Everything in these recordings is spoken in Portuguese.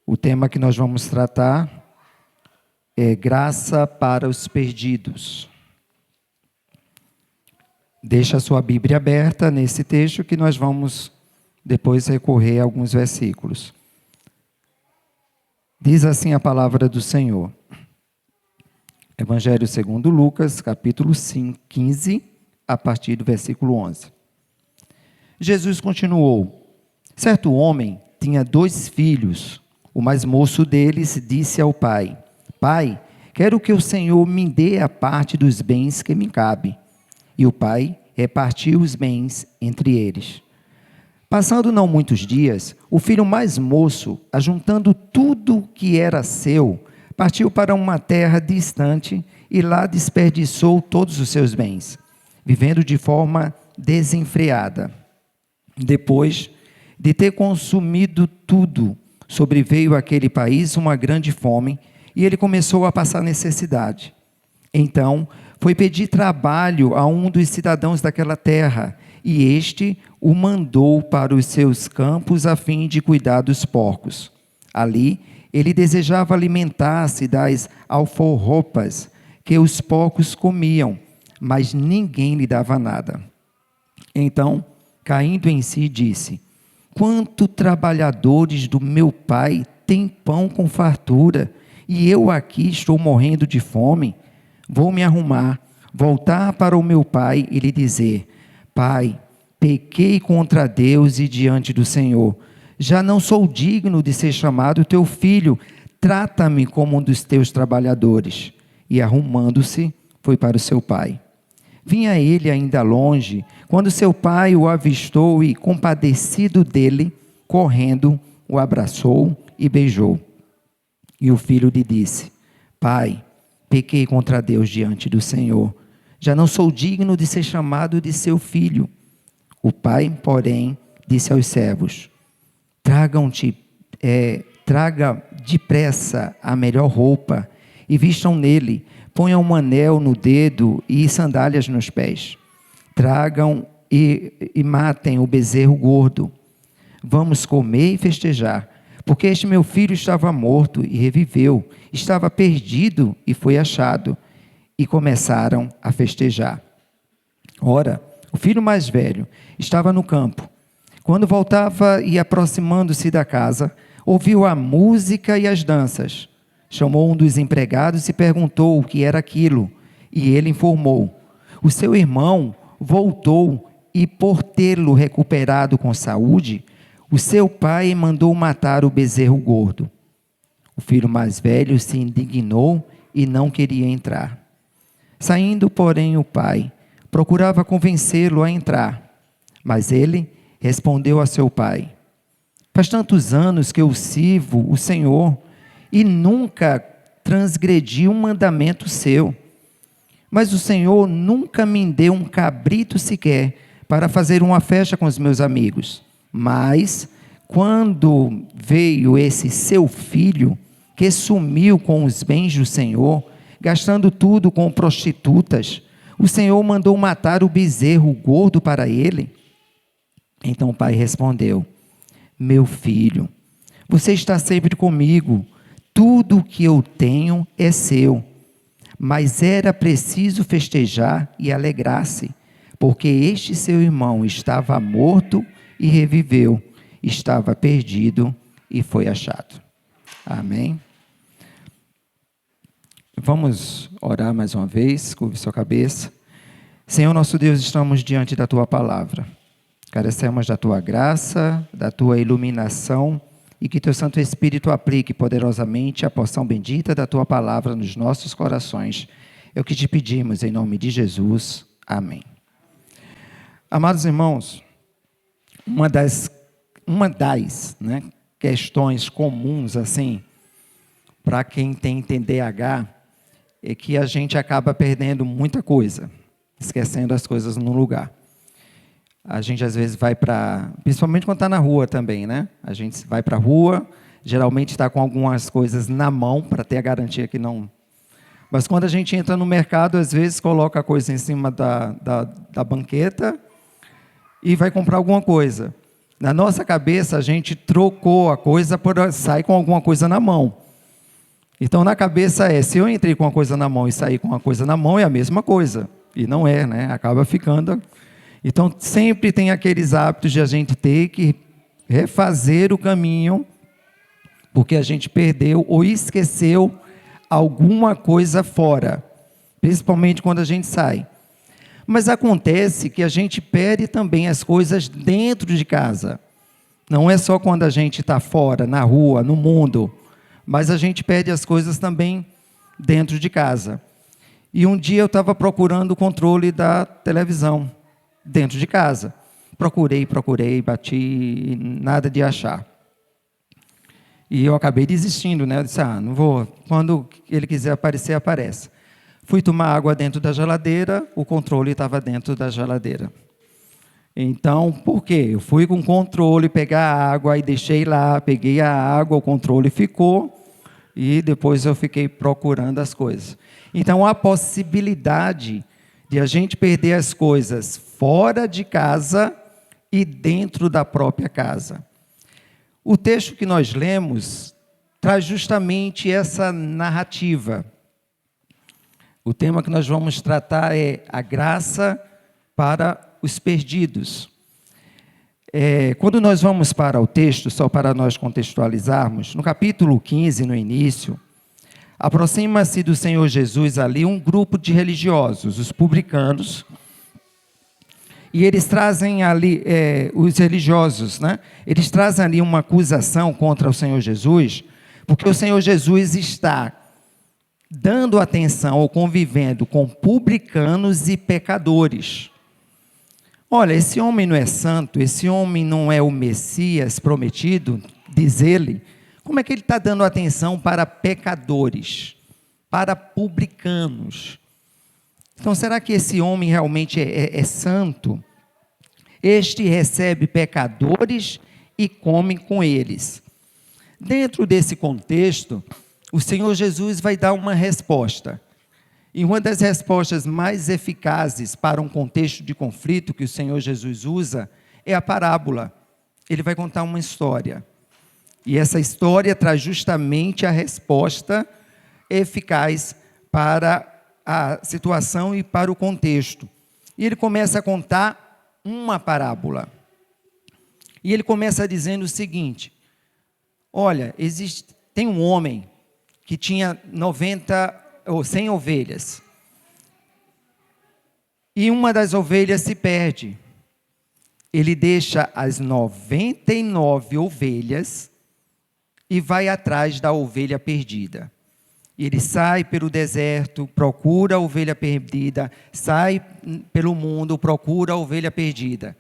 O tema que nós vamos tratar é graça para os perdidos. Deixa a sua Bíblia aberta nesse texto que nós vamos depois recorrer a alguns versículos. Diz assim a palavra do Senhor. Evangelho segundo Lucas, capítulo 15, a partir do versículo 11. Jesus continuou: certo homem tinha 2 filhos. O mais moço deles disse ao pai: Pai, quero que o Senhor me dê a parte dos bens que me cabe. E o pai repartiu os bens entre eles. Passando não muitos dias, o filho mais moço, ajuntando tudo que era seu, partiu para uma terra distante e lá desperdiçou todos os seus bens, vivendo de forma desenfreada. Depois de ter consumido tudo, sobreveio àquele país uma grande fome e ele começou a passar necessidade. Então, foi pedir trabalho a um dos cidadãos daquela terra, e este o mandou para os seus campos a fim de cuidar dos porcos. Ali, ele desejava alimentar-se das alforropas que os porcos comiam, mas ninguém lhe dava nada. Então, caindo em si, disse: quantos trabalhadores do meu pai têm pão com fartura, e eu aqui estou morrendo de fome? Vou me arrumar, voltar para o meu pai e lhe dizer: Pai, pequei contra Deus e diante do Senhor. Já não sou digno de ser chamado teu filho. Trata-me como um dos teus trabalhadores. E arrumando-se, foi para o seu pai. Vinha ele ainda longe, quando seu pai o avistou e, compadecido dele, correndo, o abraçou e beijou. E o filho lhe disse: Pai, pequei contra Deus diante do Senhor. Já não sou digno de ser chamado de seu filho. O pai, porém, disse aos servos: traga depressa a melhor roupa e vistam nele, ponham um anel no dedo e sandálias nos pés. Tragam e matem o bezerro gordo. Vamos comer e festejar, porque este meu filho estava morto e reviveu, estava perdido e foi achado. E começaram a festejar. Ora, o filho mais velho estava no campo. Quando voltava e aproximando-se da casa, ouviu a música e as danças. Chamou um dos empregados e perguntou o que era aquilo. E ele informou: o seu irmão voltou e, por tê-lo recuperado com saúde, o seu pai mandou matar o bezerro gordo. O filho mais velho se indignou e não queria entrar. Saindo, porém, o pai procurava convencê-lo a entrar, mas ele respondeu a seu pai: faz tantos anos que eu sirvo o Senhor e nunca transgredi um mandamento seu. Mas o Senhor nunca me deu um cabrito sequer para fazer uma festa com os meus amigos. Mas, quando veio esse seu filho, que sumiu com os bens do Senhor, gastando tudo com prostitutas, o Senhor mandou matar o bezerro gordo para ele. Então o pai respondeu: meu filho, você está sempre comigo, tudo o que eu tenho é seu. Mas era preciso festejar e alegrar-se, porque este seu irmão estava morto e reviveu, estava perdido e foi achado. Amém? Vamos orar mais uma vez, curve sua cabeça. Senhor nosso Deus, estamos diante da Tua palavra. Carecemos da Tua graça, da Tua iluminação e que Teu Santo Espírito aplique poderosamente a porção bendita da Tua palavra nos nossos corações. É o que te pedimos em nome de Jesus. Amém. Amados irmãos, uma das questões comuns assim para quem tem TDAH é que a gente acaba perdendo muita coisa, esquecendo as coisas no lugar. A gente às vezes vai principalmente quando está na rua também, né? A gente vai para a rua, geralmente está com algumas coisas na mão para ter a garantia que não... Mas quando a gente entra no mercado, às vezes coloca a coisa em cima da banqueta e vai comprar alguma coisa. Na nossa cabeça, a gente trocou a coisa por sair com alguma coisa na mão. Então, na cabeça se eu entrei com uma coisa na mão e saí com uma coisa na mão, é a mesma coisa. E não é, né? Acaba ficando. Então, sempre tem aqueles hábitos de a gente ter que refazer o caminho, porque a gente perdeu ou esqueceu alguma coisa fora, principalmente quando a gente sai. Mas acontece que a gente perde também as coisas dentro de casa. Não é só quando a gente está fora, na rua, no mundo, mas a gente perde as coisas também dentro de casa. E um dia eu estava procurando o controle da televisão dentro de casa. Procurei, bati, nada de achar. E eu acabei desistindo, né? Eu disse, não vou, quando ele quiser aparecer, aparece. Fui tomar água dentro da geladeira, o controle estava dentro da geladeira. Então, por quê? Eu fui com o controle pegar a água e deixei lá, peguei a água, o controle ficou, e depois eu fiquei procurando as coisas. Então, há possibilidade de a gente perder as coisas fora de casa e dentro da própria casa. O texto que nós lemos traz justamente essa narrativa. O tema que nós vamos tratar é a graça para os perdidos. Quando nós vamos para o texto, só para nós contextualizarmos, no capítulo 15, no início, aproxima-se do Senhor Jesus ali um grupo de religiosos, os publicanos, e eles trazem ali, os religiosos, né? Eles trazem ali uma acusação contra o Senhor Jesus, porque o Senhor Jesus está dando atenção ou convivendo com publicanos e pecadores. Olha, esse homem não é santo, esse homem não é o Messias prometido, diz ele. Como é que ele está dando atenção para pecadores, para publicanos? Então, será que esse homem realmente é santo? Este recebe pecadores e come com eles. Dentro desse contexto, o Senhor Jesus vai dar uma resposta. E uma das respostas mais eficazes para um contexto de conflito que o Senhor Jesus usa é a parábola. Ele vai contar uma história. E essa história traz justamente a resposta eficaz para a situação e para o contexto. E ele começa a contar uma parábola. E ele começa dizendo o seguinte: olha, tem um homem que tinha 90 ou 100 ovelhas. E uma das ovelhas se perde. Ele deixa as 99 ovelhas e vai atrás da ovelha perdida. Ele sai pelo deserto, procura a ovelha perdida, sai pelo mundo, procura a ovelha perdida.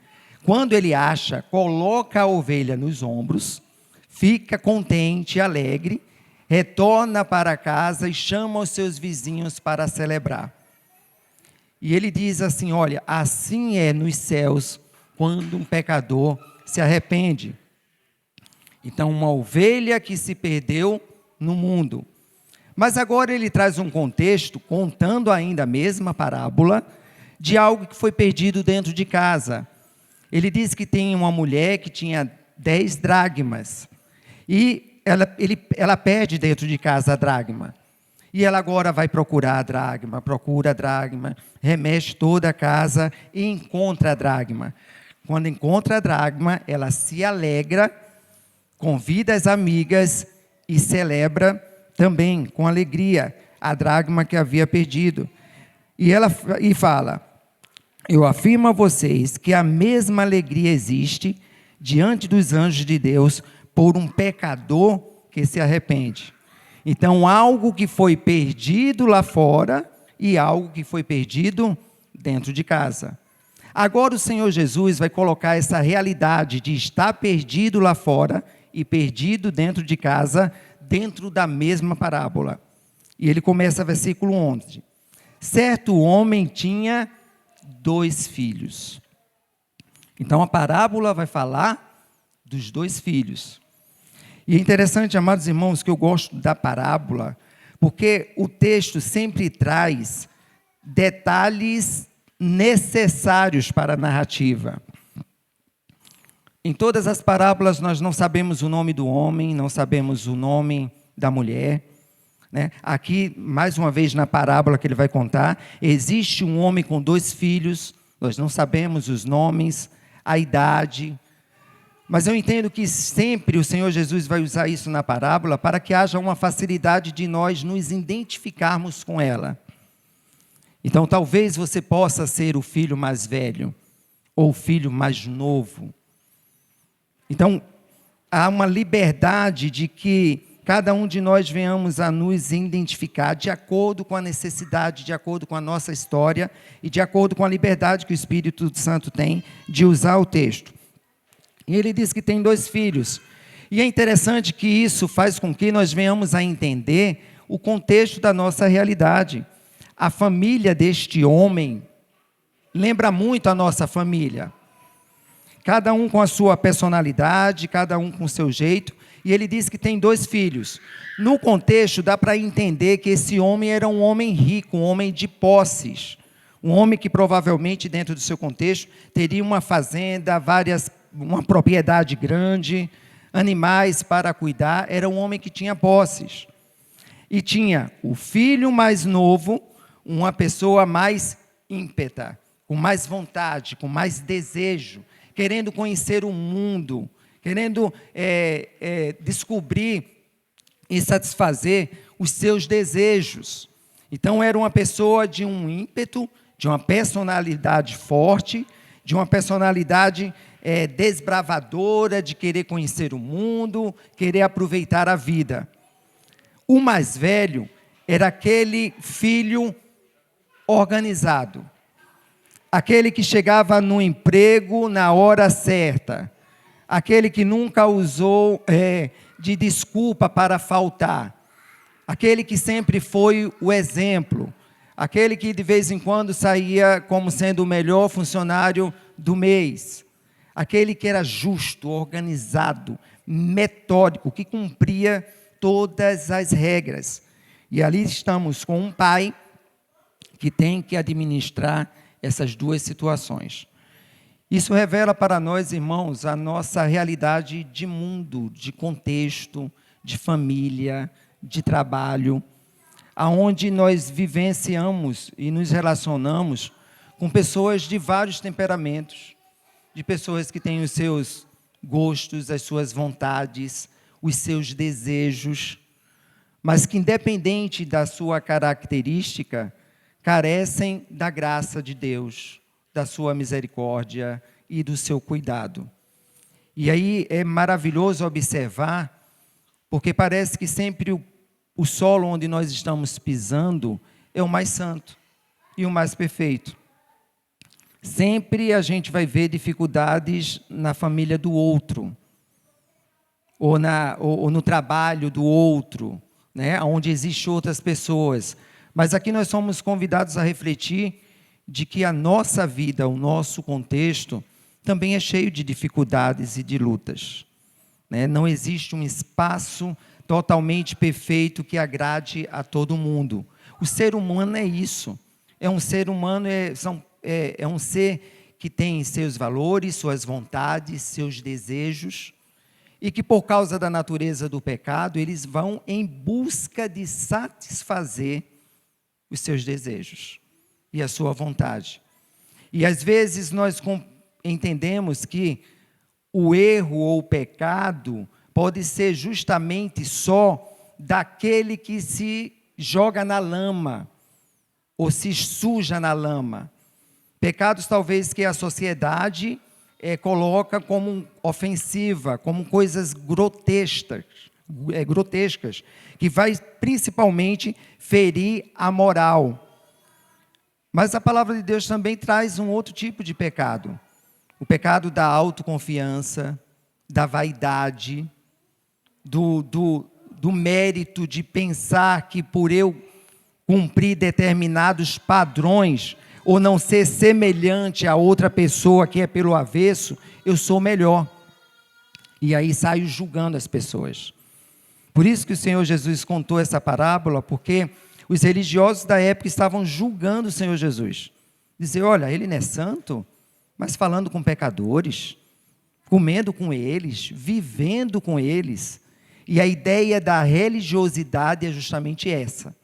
Quando ele acha, coloca a ovelha nos ombros, fica contente, alegre, retorna para casa e chama os seus vizinhos para celebrar. E ele diz assim: olha, assim é nos céus quando um pecador se arrepende. Então, uma ovelha que se perdeu no mundo. Mas agora ele traz um contexto, contando ainda a mesma parábola, de algo que foi perdido dentro de casa. Ele diz que tem uma mulher que tinha 10 dracmas. E ela perde dentro de casa a dracma. E ela agora vai procurar a dracma, procura a dracma, remexe toda a casa e encontra a dracma. Quando encontra a dracma, ela se alegra, convida as amigas e celebra também com alegria a dracma que havia perdido. E fala: eu afirmo a vocês que a mesma alegria existe diante dos anjos de Deus por um pecador que se arrepende. Então, algo que foi perdido lá fora e algo que foi perdido dentro de casa. Agora o Senhor Jesus vai colocar essa realidade de estar perdido lá fora e perdido dentro de casa, dentro da mesma parábola. E ele começa versículo 11. Certo homem tinha 2 filhos. Então a parábola vai falar dos 2 filhos. E é interessante, amados irmãos, que eu gosto da parábola, porque o texto sempre traz detalhes necessários para a narrativa. Em todas as parábolas nós não sabemos o nome do homem, não sabemos o nome da mulher, né? Aqui, mais uma vez na parábola que ele vai contar, existe um homem com 2 filhos, nós não sabemos os nomes, a idade, mas eu entendo que sempre o Senhor Jesus vai usar isso na parábola para que haja uma facilidade de nós nos identificarmos com ela. Então talvez você possa ser o filho mais velho, ou o filho mais novo. Então, há uma liberdade de que cada um de nós venhamos a nos identificar de acordo com a necessidade, de acordo com a nossa história e de acordo com a liberdade que o Espírito Santo tem de usar o texto. E ele diz que tem 2 filhos. E é interessante que isso faz com que nós venhamos a entender o contexto da nossa realidade. A família deste homem lembra muito a nossa família. Cada um com a sua personalidade, cada um com o seu jeito. E ele diz que tem 2 filhos. No contexto, dá para entender que esse homem era um homem rico, um homem de posses. Um homem que provavelmente, dentro do seu contexto, teria uma fazenda, uma propriedade grande, animais para cuidar. Era um homem que tinha posses. E tinha o filho mais novo, uma pessoa mais ímpeta, com mais vontade, com mais desejo, querendo conhecer o mundo, querendo descobrir e satisfazer os seus desejos. Então, era uma pessoa de um ímpeto, de uma personalidade forte, de uma personalidade desbravadora, de querer conhecer o mundo, querer aproveitar a vida. O mais velho era aquele filho organizado, aquele que chegava no emprego na hora certa, aquele que nunca usou de desculpa para faltar, aquele que sempre foi o exemplo, aquele que de vez em quando saía como sendo o melhor funcionário do mês, aquele que era justo, organizado, metódico, que cumpria todas as regras. E ali estamos com um pai que tem que administrar essas 2 situações. Isso revela para nós, irmãos, a nossa realidade de mundo, de contexto, de família, de trabalho, aonde nós vivenciamos e nos relacionamos com pessoas de vários temperamentos, de pessoas que têm os seus gostos, as suas vontades, os seus desejos, mas que, independente da sua característica, carecem da graça de Deus, da sua misericórdia e do seu cuidado. E aí é maravilhoso observar, porque parece que sempre o solo onde nós estamos pisando é o mais santo e o mais perfeito. Sempre a gente vai ver dificuldades na família do outro, ou no trabalho do outro, né, onde existem outras pessoas. Mas aqui nós somos convidados a refletir de que a nossa vida, o nosso contexto, também é cheio de dificuldades e de lutas, né? Não existe um espaço totalmente perfeito que agrade a todo mundo. O ser humano é isso. É um ser humano, é um ser que tem seus valores, suas vontades, seus desejos, e que por causa da natureza do pecado, eles vão em busca de satisfazer os seus desejos e a sua vontade. E às vezes nós entendemos que o erro ou o pecado pode ser justamente só daquele que se joga na lama ou se suja na lama. Pecados talvez que a sociedade coloca como ofensiva, como coisas grotescas, que vai principalmente ferir a moral. Mas a palavra de Deus também traz um outro tipo de pecado. O pecado da autoconfiança, da vaidade, do mérito de pensar que por eu cumprir determinados padrões, ou não ser semelhante a outra pessoa que é pelo avesso, eu sou melhor. E aí saio julgando as pessoas. Por isso que o Senhor Jesus contou essa parábola, porque os religiosos da época estavam julgando o Senhor Jesus. Dizer, olha, ele não é santo, mas falando com pecadores, comendo com eles, vivendo com eles. E a ideia da religiosidade é justamente essa.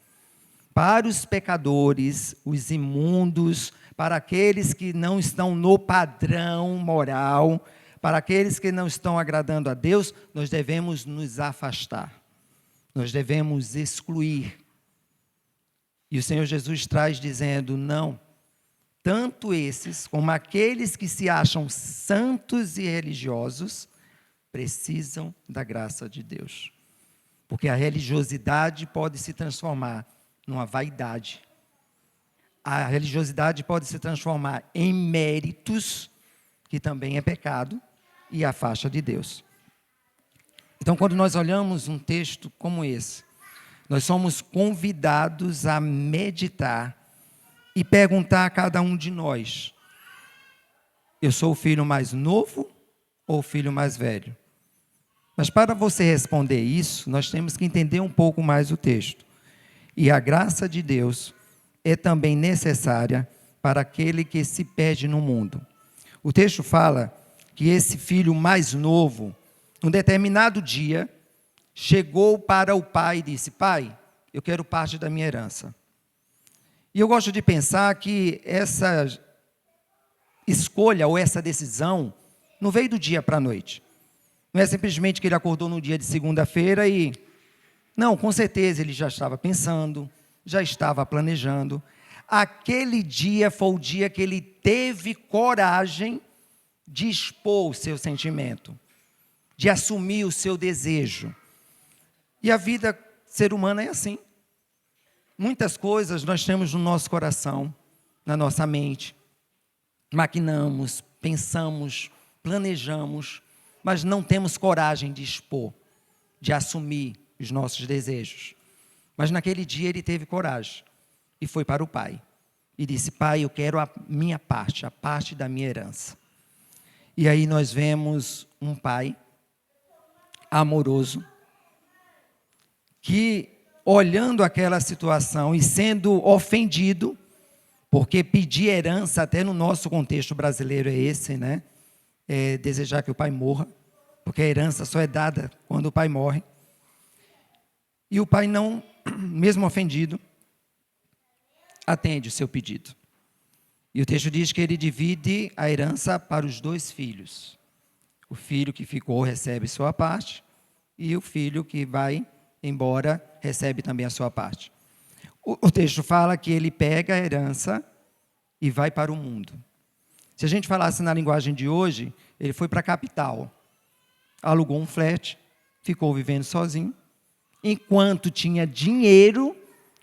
Para os pecadores, os imundos, para aqueles que não estão no padrão moral, para aqueles que não estão agradando a Deus, nós devemos nos afastar. Nós devemos excluir. E o Senhor Jesus traz dizendo, não, tanto esses como aqueles que se acham santos e religiosos, precisam da graça de Deus. Porque a religiosidade pode se transformar numa vaidade. A religiosidade pode se transformar em méritos, que também é pecado, e afasta de Deus. Então, quando nós olhamos um texto como esse, nós somos convidados a meditar e perguntar a cada um de nós, eu sou o filho mais novo ou o filho mais velho? Mas para você responder isso, nós temos que entender um pouco mais o texto. E a graça de Deus é também necessária para aquele que se perde no mundo. O texto fala que esse filho mais novo, num determinado dia, chegou para o pai e disse, pai, eu quero parte da minha herança. E eu gosto de pensar que essa escolha ou essa decisão não veio do dia para a noite. Não é simplesmente que ele acordou no dia de segunda-feira e... Não, com certeza ele já estava pensando, já estava planejando. Aquele dia foi o dia que ele teve coragem de expor o seu sentimento, de assumir o seu desejo. E a vida ser humana é assim. Muitas coisas nós temos no nosso coração, na nossa mente. Maquinamos, pensamos, planejamos, mas não temos coragem de expor, de assumir os nossos desejos. Mas naquele dia ele teve coragem e foi para o pai. E disse, pai, eu quero a minha parte, a parte da minha herança. E aí nós vemos um pai amoroso, que olhando aquela situação e sendo ofendido, porque pedir herança, até no nosso contexto brasileiro é esse, né? É desejar que o pai morra, porque a herança só é dada quando o pai morre. E o pai não, mesmo ofendido, atende o seu pedido. E o texto diz que ele divide a herança para os 2 filhos. O filho que ficou recebe sua parte, e o filho que vai embora recebe também a sua parte. O texto fala que ele pega a herança e vai para o mundo. Se a gente falasse na linguagem de hoje, ele foi para a capital, alugou um flat, ficou vivendo sozinho. Enquanto tinha dinheiro,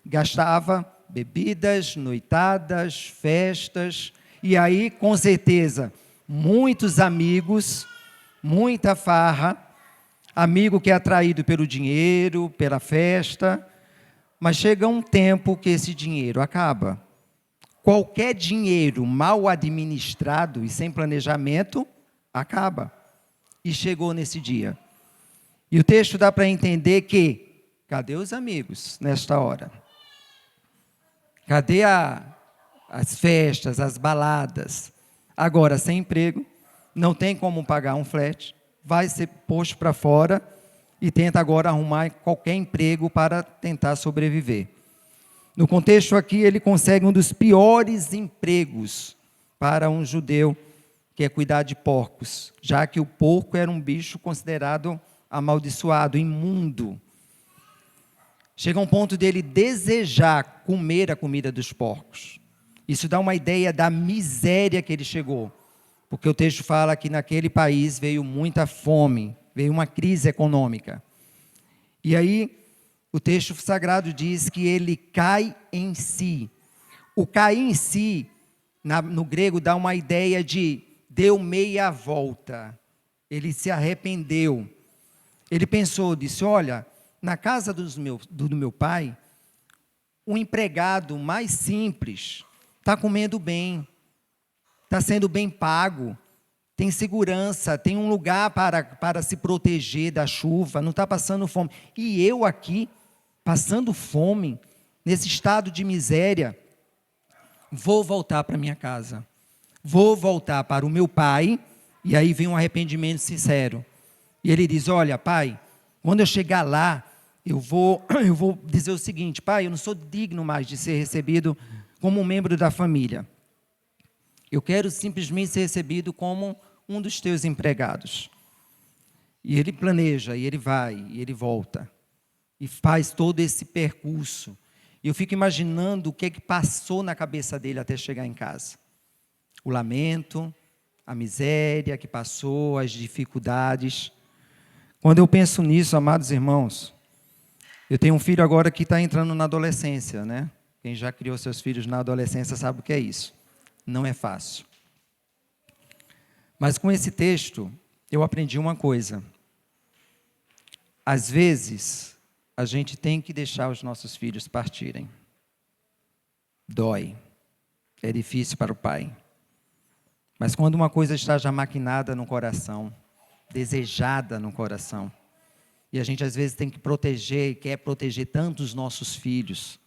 gastava bebidas, noitadas, festas. E aí, com certeza, muitos amigos, muita farra. Amigo que é atraído pelo dinheiro, pela festa. Mas chega um tempo que esse dinheiro acaba. Qualquer dinheiro mal administrado e sem planejamento, acaba. E chegou nesse dia. E o texto dá para entender que, cadê os amigos nesta hora? Cadê as festas, as baladas? Agora, sem emprego, não tem como pagar um flat, vai ser posto para fora e tenta agora arrumar qualquer emprego para tentar sobreviver. No contexto aqui, ele consegue um dos piores empregos para um judeu, que é cuidar de porcos, já que o porco era um bicho considerado amaldiçoado, imundo. Chega a um ponto dele desejar comer a comida dos porcos. Isso dá uma ideia da miséria que ele chegou, porque o texto fala que naquele país veio muita fome, veio uma crise econômica. E aí, o texto sagrado diz que ele cai em si. O cair em si, no grego, dá uma ideia de deu meia volta. Ele se arrependeu. Ele pensou, disse, olha, na casa do meu pai, o empregado mais simples está comendo bem, está sendo bem pago, tem segurança, tem um lugar para se proteger da chuva, não está passando fome. E eu aqui, passando fome, nesse estado de miséria, vou voltar para minha casa. Vou voltar para o meu pai E aí vem um arrependimento sincero. E ele diz: olha, pai, quando eu chegar lá, eu vou dizer o seguinte: pai, eu não sou digno mais de ser recebido como um membro da família. Eu quero simplesmente ser recebido como um dos teus empregados. E ele planeja, e ele vai, e ele volta. E faz todo esse percurso. E eu fico imaginando o que passou na cabeça dele até chegar em casa. O lamento, a miséria que passou, as dificuldades. Quando eu penso nisso, amados irmãos, eu tenho um filho agora que está entrando na adolescência, né? Quem já criou seus filhos na adolescência sabe o que é isso. Não é fácil. Mas com esse texto, eu aprendi uma coisa. Às vezes, a gente tem que deixar os nossos filhos partirem. Dói. É difícil para o pai. Mas quando uma coisa está já maquinada no coração, desejada no coração, e a gente às vezes tem que proteger, quer proteger tanto os nossos filhos.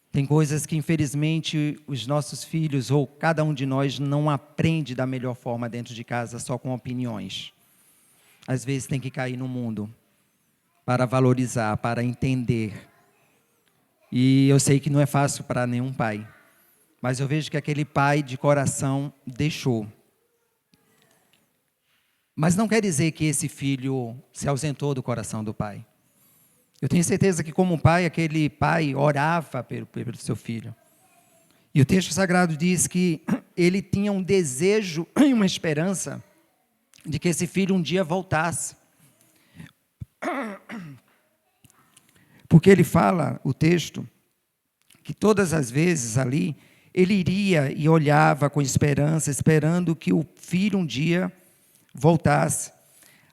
Tem coisas que infelizmente os nossos filhos, ou cada um de nós, não aprende da melhor forma dentro de casa, só com opiniões. Às vezes tem que cair no mundo, para valorizar, para entender. E eu sei que não é fácil para nenhum pai, mas eu vejo que aquele pai de coração deixou. Mas não quer dizer que esse filho se ausentou do coração do pai. Eu tenho certeza que como pai, aquele pai orava pelo seu filho. E o texto sagrado diz que ele tinha um desejo e uma esperança de que esse filho um dia voltasse. Porque ele fala, o texto, que todas as vezes ali, ele iria e olhava com esperança, esperando que o filho um dia voltasse.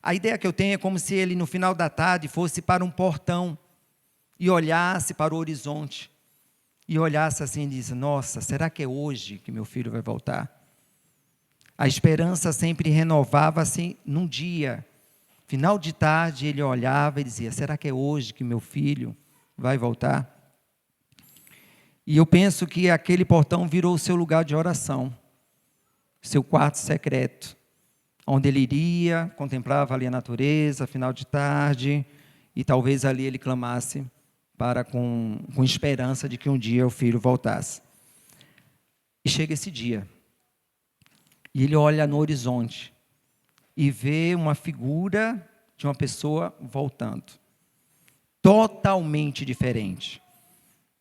A ideia que eu tenho é como se ele, no final da tarde, fosse para um portão e olhasse para o horizonte. E olhasse assim e disse: nossa, será que é hoje que meu filho vai voltar? A esperança sempre renovava-se num dia. Final de tarde, ele olhava e dizia: será que é hoje que meu filho vai voltar? E eu penso que aquele portão virou o seu lugar de oração, seu quarto secreto, onde ele iria, contemplava ali a natureza, final de tarde, e talvez ali ele clamasse com esperança de que um dia o filho voltasse. E chega esse dia, e ele olha no horizonte, e vê uma figura de uma pessoa voltando, totalmente diferente.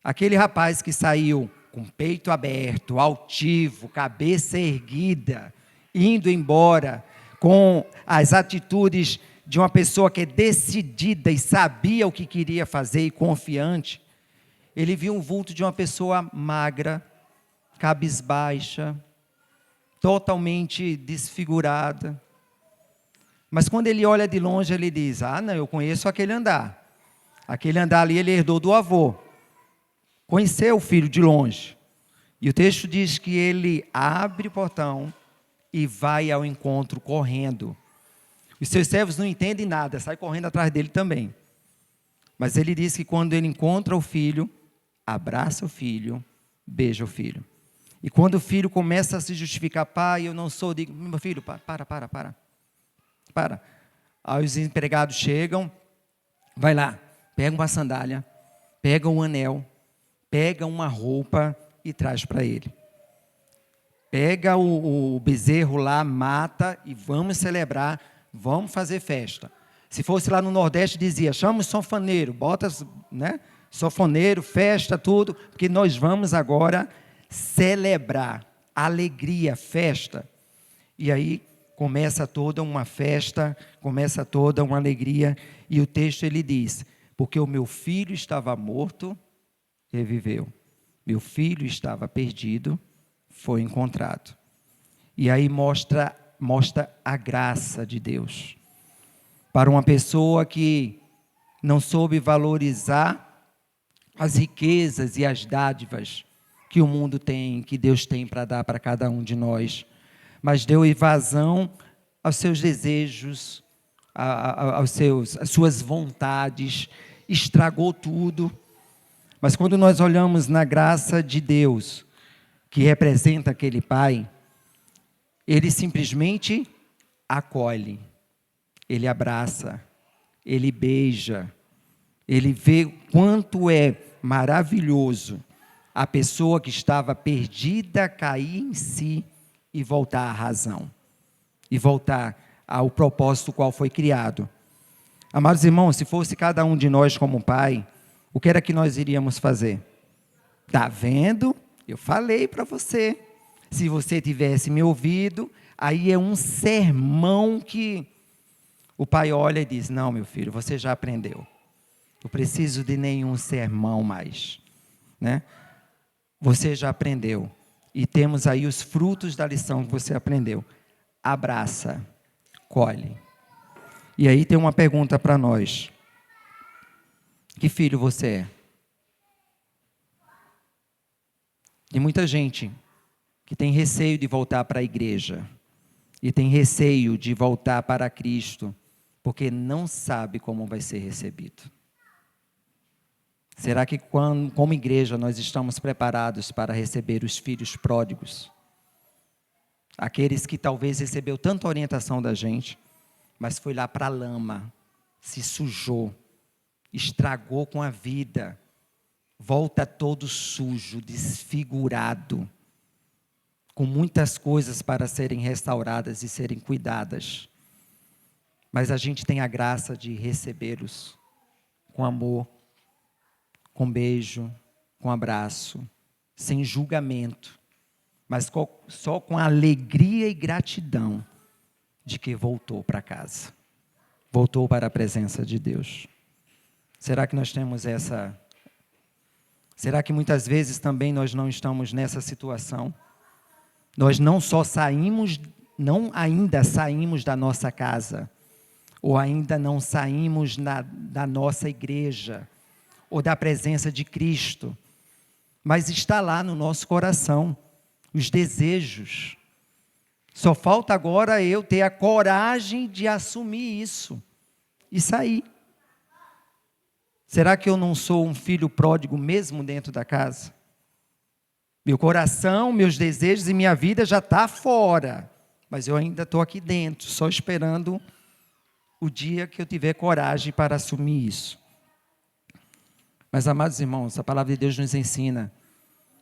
Aquele rapaz que saiu com o peito aberto, altivo, cabeça erguida, indo embora, com as atitudes de uma pessoa que é decidida e sabia o que queria fazer e confiante, ele viu um vulto de uma pessoa magra, cabisbaixa, totalmente desfigurada. Mas quando ele olha de longe, ele diz: ah, não, eu conheço aquele andar. Aquele andar ali ele herdou do avô. Conheceu o filho de longe. E o texto diz que ele abre o portão e vai ao encontro correndo. Os seus servos não entendem nada, saem correndo atrás dele também. Mas ele diz que quando ele encontra o filho, abraça o filho, beija o filho. E quando o filho começa a se justificar: pai, eu não sou digno. Meu filho, para. Aí os empregados chegam, vai lá, pega uma sandália, pega um anel, pega uma roupa e traz para ele. Pega o bezerro lá, mata e vamos celebrar, vamos fazer festa. Se fosse lá no Nordeste, dizia: chama o sanfoneiro, bota, né, sanfoneiro, festa, tudo, porque nós vamos agora celebrar, alegria, festa. E aí começa toda uma festa, começa toda uma alegria, e o texto ele diz: porque o meu filho estava morto, reviveu. Meu filho estava perdido, foi encontrado. E aí mostra a graça de Deus. Para uma pessoa que não soube valorizar as riquezas e as dádivas que o mundo tem, que Deus tem para dar para cada um de nós, mas deu evasão aos seus desejos, às suas vontades, estragou tudo. Mas quando nós olhamos na graça de Deus, que representa aquele pai, ele simplesmente acolhe, ele abraça, ele beija, ele vê quanto é maravilhoso a pessoa que estava perdida cair em si e voltar à razão, e voltar ao propósito qual foi criado. Amados irmãos, se fosse cada um de nós como pai, o que era que nós iríamos fazer? Está vendo? Eu falei para você. Se você tivesse me ouvido, aí é um sermão que o pai olha e diz, não, meu filho, você já aprendeu. Não preciso de nenhum sermão mais, né? Você já aprendeu. E temos aí os frutos da lição que você aprendeu. Abraça, colhe. E aí tem uma pergunta para nós. Que filho você é? Tem muita gente que tem receio de voltar para a igreja. E tem receio de voltar para Cristo, porque não sabe como vai ser recebido. Será que como igreja nós estamos preparados para receber os filhos pródigos? Aqueles que talvez recebeu tanta orientação da gente, mas foi lá para a lama, se sujou, estragou com a vida, volta todo sujo, desfigurado, com muitas coisas para serem restauradas e serem cuidadas. Mas a gente tem a graça de recebê-los com amor, com beijo, com abraço, sem julgamento, mas só com alegria e gratidão de que voltou para casa, voltou para a presença de Deus. Será que nós temos essa... Será que muitas vezes também nós não estamos nessa situação? Nós não só saímos, não ainda saímos da nossa casa, ou ainda não saímos da nossa igreja, ou da presença de Cristo, mas está lá no nosso coração, os desejos. Só falta agora eu ter a coragem de assumir isso e sair. Será que eu não sou um filho pródigo mesmo dentro da casa? Meu coração, meus desejos e minha vida já está fora, mas eu ainda estou aqui dentro, só esperando o dia que eu tiver coragem para assumir isso. Mas, amados irmãos, a palavra de Deus nos ensina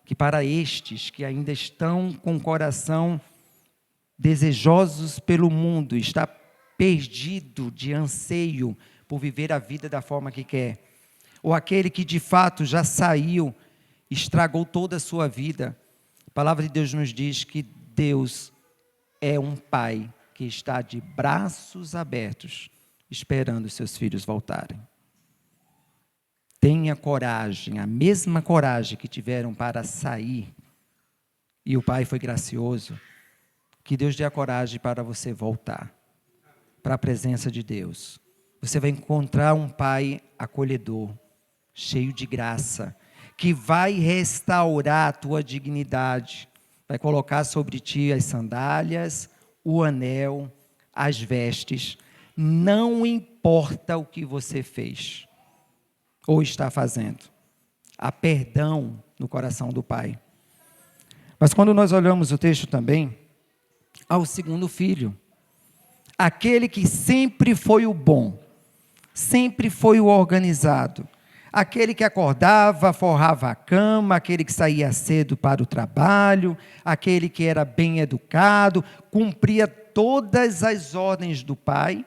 que para estes que ainda estão com o coração desejosos pelo mundo, está perdido de anseio por viver a vida da forma que quer, ou aquele que de fato já saiu, estragou toda a sua vida, a palavra de Deus nos diz que Deus é um pai que está de braços abertos, esperando os seus filhos voltarem. Tenha coragem, a mesma coragem que tiveram para sair, e o pai foi gracioso, que Deus dê a coragem para você voltar para a presença de Deus. Você vai encontrar um pai acolhedor, cheio de graça, que vai restaurar a tua dignidade, vai colocar sobre ti as sandálias, o anel, as vestes, não importa o que você fez ou está fazendo, há perdão no coração do Pai. Mas quando nós olhamos o texto também, há o segundo filho, aquele que sempre foi o bom, sempre foi o organizado, aquele que acordava, forrava a cama, aquele que saía cedo para o trabalho, aquele que era bem educado, cumpria todas as ordens do pai,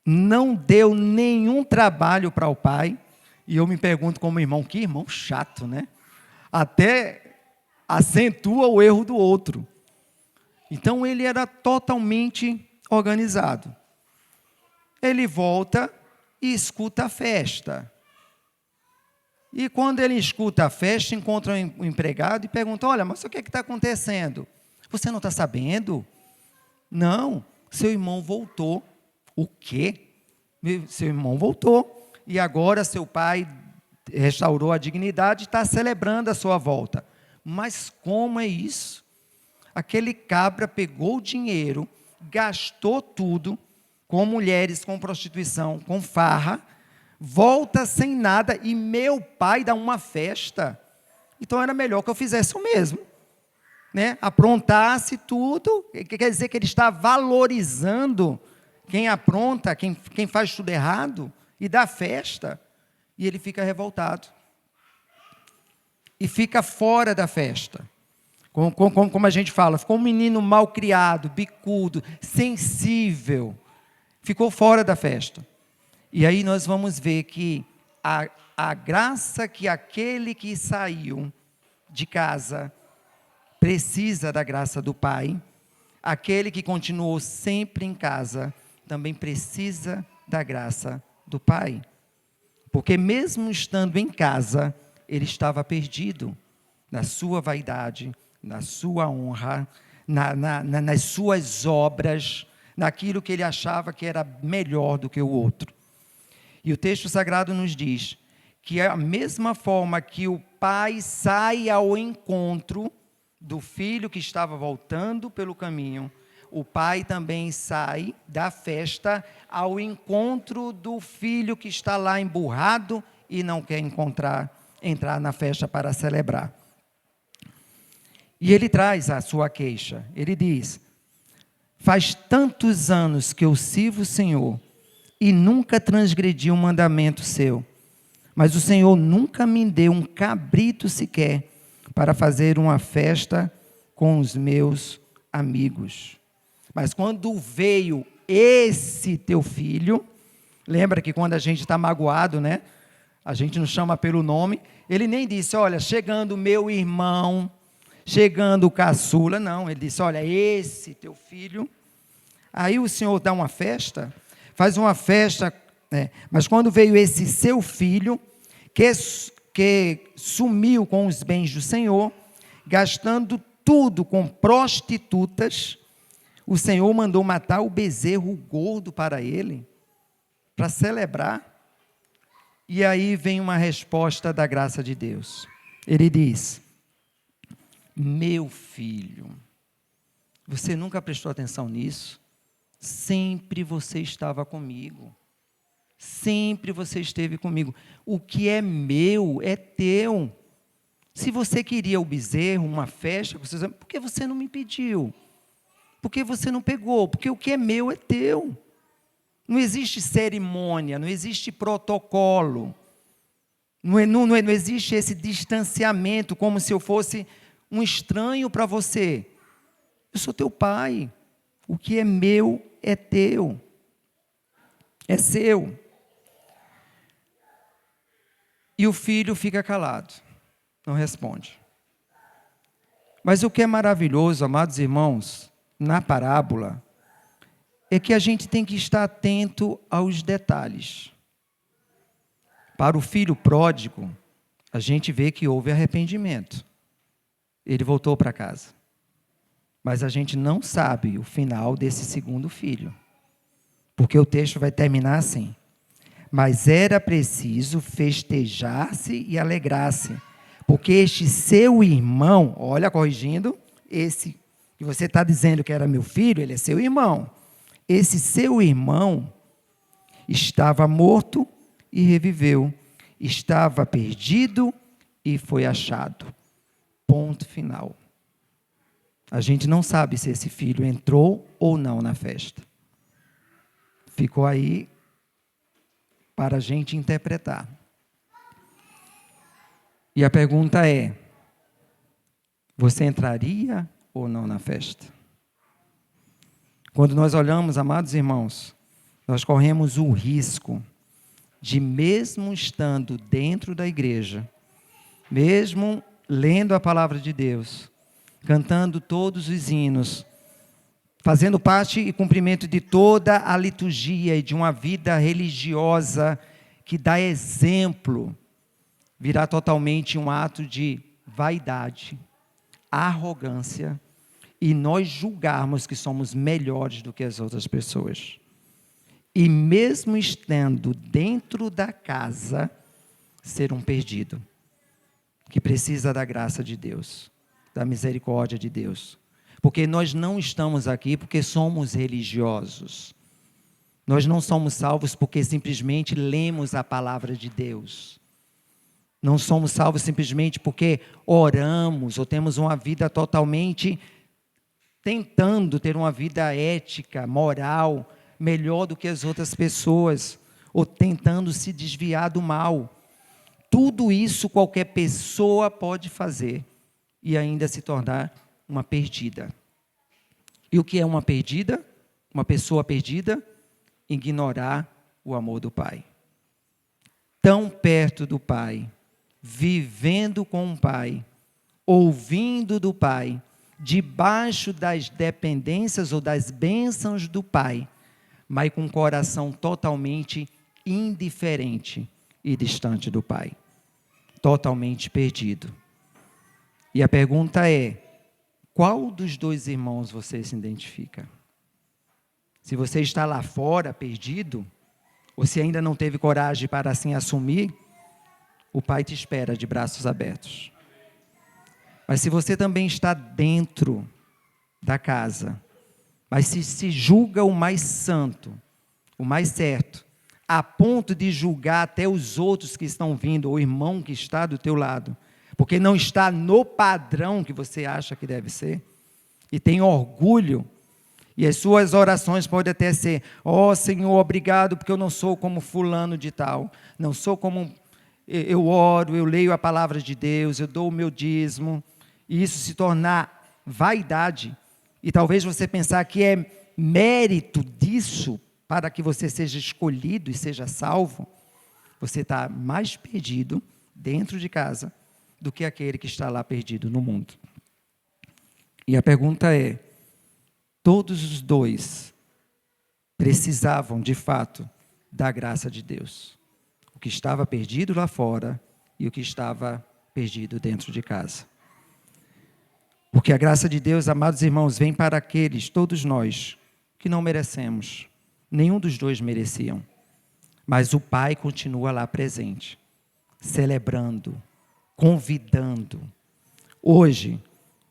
não deu nenhum trabalho para o pai. E eu me pergunto como irmão, que irmão chato, né? Até acentua o erro do outro. Então ele era totalmente organizado. Ele volta e escuta a festa. E quando ele escuta a festa, encontra um empregado e pergunta, olha, mas o que está acontecendo? Você não está sabendo? Não, seu irmão voltou. O quê? Seu irmão voltou. E agora seu pai restaurou a dignidade e está celebrando a sua volta. Mas como é isso? Aquele cabra pegou o dinheiro, gastou tudo, com mulheres, com prostituição, com farra, volta sem nada e meu pai dá uma festa. Então era melhor que eu fizesse o mesmo. né, aprontasse tudo, quer dizer que ele está valorizando quem apronta, quem faz tudo errado, e dá festa, e ele fica revoltado. E fica fora da festa. Como a gente fala, ficou um menino mal criado, bicudo, sensível, ficou fora da festa. E aí nós vamos ver que a graça que aquele que saiu de casa precisa da graça do Pai, aquele que continuou sempre em casa também precisa da graça do Pai. Porque mesmo estando em casa, ele estava perdido na sua vaidade, na sua honra, nas suas obras, naquilo que ele achava que era melhor do que o outro. E o texto sagrado nos diz que é a mesma forma que o pai sai ao encontro do filho que estava voltando pelo caminho, o pai também sai da festa ao encontro do filho que está lá emburrado e não quer entrar na festa para celebrar. E ele traz a sua queixa. Ele diz: faz tantos anos que eu sirvo o Senhor e nunca transgredi um mandamento seu, mas o Senhor nunca me deu um cabrito sequer para fazer uma festa com os meus amigos. Mas quando veio esse teu filho, lembra que quando a gente está magoado, né? A gente não chama pelo nome. Ele nem disse: olha, chegando meu irmão, chegando o caçula. Não, ele disse: olha, esse teu filho. Aí o Senhor dá uma festa, faz uma festa, né? Mas quando veio esse seu filho, que sumiu com os bens do Senhor, gastando tudo com prostitutas, o Senhor mandou matar o bezerro gordo para ele, para celebrar. E aí vem uma resposta da graça de Deus. Ele diz: meu filho, você nunca prestou atenção nisso? Sempre você estava comigo. Sempre você esteve comigo. O que é meu é teu. Se você queria o bezerro, uma festa, por que você não me pediu? Por que você não pegou? Porque o que é meu é teu. Não existe cerimônia, não existe protocolo. Não existe esse distanciamento como se eu fosse um estranho para você. Eu sou teu pai. O que é meu é teu. É seu. E o filho fica calado, não responde. Mas o que é maravilhoso, amados irmãos, na parábola, é que a gente tem que estar atento aos detalhes. Para o filho pródigo, a gente vê que houve arrependimento. Ele voltou para casa. Mas a gente não sabe o final desse segundo filho. Porque o texto vai terminar assim: mas era preciso festejar-se e alegrar-se, porque este seu irmão, olha, corrigindo, esse que você está dizendo que era meu filho, ele é seu irmão. Esse seu irmão estava morto e reviveu, estava perdido e foi achado. Ponto final. A gente não sabe se esse filho entrou ou não na festa. Ficou aí para a gente interpretar. E a pergunta é: você entraria ou não na festa? Quando nós olhamos, amados irmãos, nós corremos o risco de, mesmo estando dentro da igreja, mesmo lendo a palavra de Deus, cantando todos os hinos, fazendo parte e cumprimento de toda a liturgia e de uma vida religiosa que dá exemplo, virá totalmente um ato de vaidade, arrogância, e nós julgarmos que somos melhores do que as outras pessoas. E mesmo estando dentro da casa, ser um perdido, que precisa da graça de Deus, da misericórdia de Deus. Porque nós não estamos aqui porque somos religiosos. Nós não somos salvos porque simplesmente lemos a palavra de Deus. Não somos salvos simplesmente porque oramos ou temos uma vida totalmente tentando ter uma vida ética, moral, melhor do que as outras pessoas, ou tentando se desviar do mal. Tudo isso qualquer pessoa pode fazer e ainda se tornar uma perdida. E o que é uma perdida? Uma pessoa perdida? Ignorar o amor do Pai. Tão perto do Pai, vivendo com o Pai, ouvindo do Pai, debaixo das dependências ou das bênçãos do Pai, mas com o coração totalmente indiferente e distante do Pai. Totalmente perdido. E a pergunta é, qual dos dois irmãos você se identifica? Se você está lá fora, perdido, ou se ainda não teve coragem para assim assumir, o Pai te espera de braços abertos. Mas se você também está dentro da casa, mas se julga o mais santo, o mais certo, a ponto de julgar até os outros que estão vindo, ou o irmão que está do teu lado, porque não está no padrão que você acha que deve ser, e tem orgulho, e as suas orações podem até ser, ó Senhor, obrigado, porque eu não sou como fulano de tal, não sou como, eu oro, eu leio a palavra de Deus, eu dou o meu dízimo, e isso se tornar vaidade, e talvez você pensar que é mérito disso, para que você seja escolhido e seja salvo, você está mais perdido dentro de casa do que aquele que está lá perdido no mundo. E a pergunta é, todos os dois precisavam, de fato, da graça de Deus. O que estava perdido lá fora e o que estava perdido dentro de casa. Porque a graça de Deus, amados irmãos, vem para aqueles, todos nós, que não merecemos. Nenhum dos dois mereciam. Mas o Pai continua lá presente, celebrando, convidando. Hoje,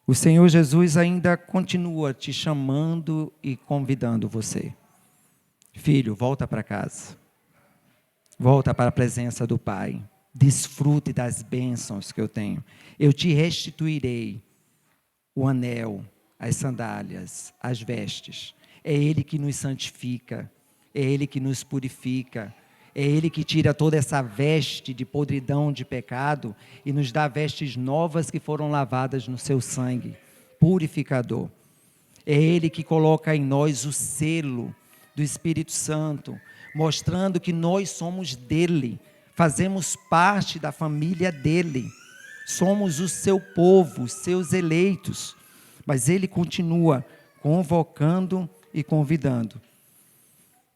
o Senhor Jesus ainda continua te chamando e convidando você. Filho, volta para casa. Volta para a presença do Pai. Desfrute das bênçãos que eu tenho. Eu te restituirei o anel, as sandálias, as vestes. É Ele que nos santifica, é Ele que nos purifica, é Ele que tira toda essa veste de podridão, de pecado, e nos dá vestes novas que foram lavadas no seu sangue, purificador. É Ele que coloca em nós o selo do Espírito Santo, mostrando que nós somos dele, fazemos parte da família dele, somos o seu povo, os seus eleitos, mas Ele continua convocando e convidando.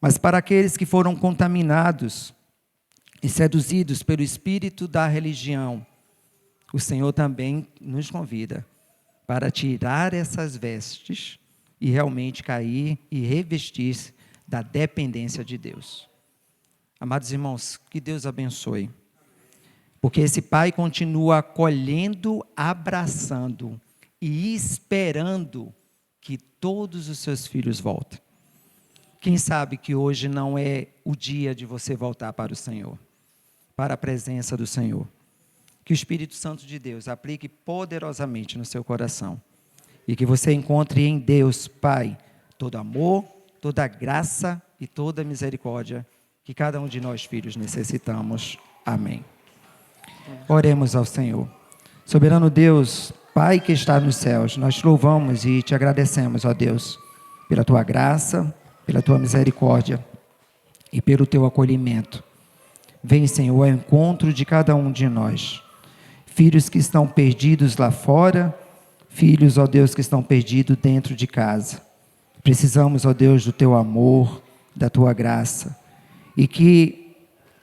Mas para aqueles que foram contaminados e seduzidos pelo espírito da religião, o Senhor também nos convida para tirar essas vestes e realmente cair e revestir-se da dependência de Deus. Amados irmãos, que Deus abençoe. Porque esse Pai continua acolhendo, abraçando e esperando que todos os seus filhos voltem. Quem sabe que hoje não é o dia de você voltar para o Senhor, para a presença do Senhor. Que o Espírito Santo de Deus aplique poderosamente no seu coração. E que você encontre em Deus, Pai, todo amor, toda graça e toda misericórdia que cada um de nós, filhos, necessitamos. Amém. Oremos ao Senhor. Soberano Deus, Pai que está nos céus, nós te louvamos e te agradecemos, ó Deus, pela tua graça, pela tua misericórdia e pelo teu acolhimento. Vem, Senhor, ao encontro de cada um de nós. Filhos que estão perdidos lá fora, filhos, ó Deus, que estão perdidos dentro de casa. Precisamos, ó Deus, do teu amor, da tua graça. E que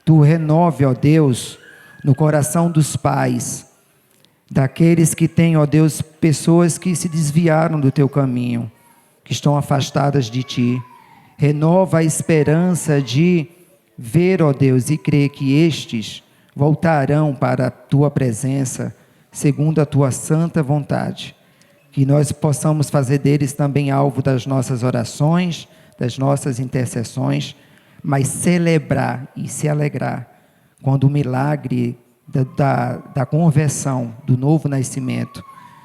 tu renove, ó Deus, no coração dos pais, daqueles que têm, ó Deus, pessoas que se desviaram do teu caminho, que estão afastadas de ti. Renova a esperança de ver, ó Deus, e crer que estes voltarão para a tua presença, segundo a tua santa vontade. Que nós possamos fazer deles também alvo das nossas orações, das nossas intercessões, mas celebrar e se alegrar quando o milagre da conversão, do novo nascimento,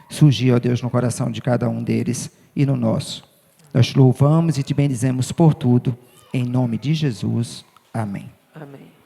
surgir, ó Deus, no coração de cada um deles e no nosso. Nós te louvamos e te bendizemos por tudo, em nome de Jesus. Amém. Amém.